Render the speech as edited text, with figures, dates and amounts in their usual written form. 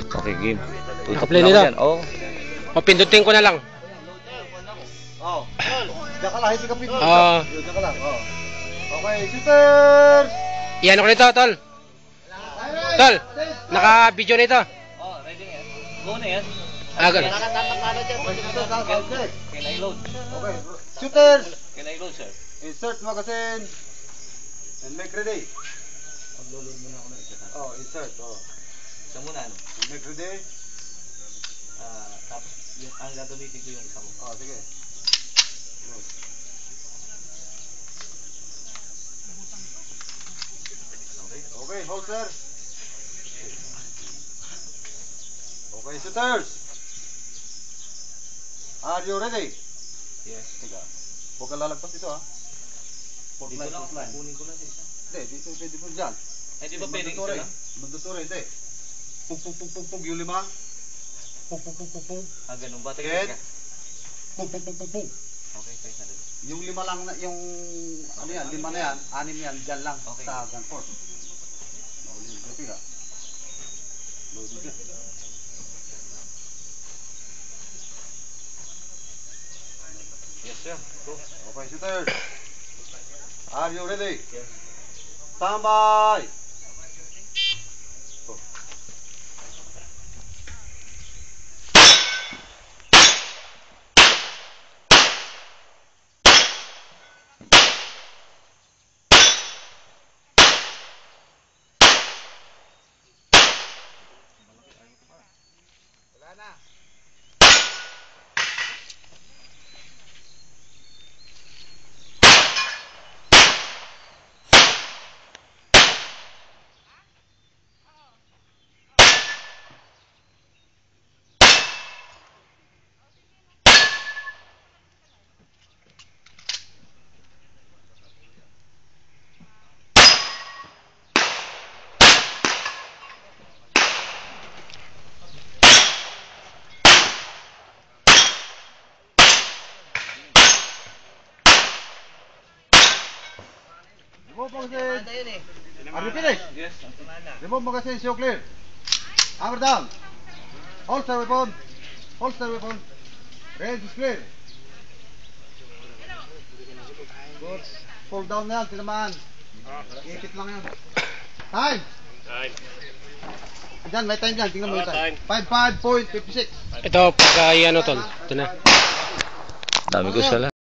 Okay, game. Naka-play nito? Oo. O, pindutin ko na lang. Oh, diyan ka lang, hindi ka pindot. Oo. Diyan ka lang, oh. Okay, shooters! Iyan ko nito, tol. Tol, naka-video na ito. Oh, ready yan. Go na yan. Ganun. Can I load? Okay, shooters! Can I load, sir? Insert magazine. And make ready. Pag-load muna ako ng isa. Oh, insert, oh. Isa muna, ano? And make ready. Tapos, ang gagamitin ko yung isa mo. Oh, sige. Okay, holster. Okay, shooters. Are you ready? Yes. Tiga. Huwag ka lalagpas dito, ha? Dito lang, kunin ko lang sa isa. Hindi, dito pwede po dyan. Ay, di ba pwedeng isa lang? Mandatory, hindi. Pug, pug, pug, pug, pug, yung lima. Pug, pug, pug, pug, pug. Ganun ba? Head. Pug, pug, pug, pug, pug. Okay, tayo na dito. Yung lima lang, yung, ano yan, lima na yan, anim yan, dyan lang, Okay. sa gun port. Mahuli yung gabi, ha? Loading ka. Yes, sir. Go. Okay, shooters. Are you ready? Yes. Stand by. Go. Wala na. Remove magazine. Are you finished? Yes. Remove magazine, show clear. Hammer down. Holster weapon. Holster weapon. Range is clear. Good. Pull down na yan, tinamaan. Ikit lang yan. Time. Diyan, may time dyan. Tingnan mo yung time. 55.56. Ito, pagka ano, tol. Ito na. Dami ko sala.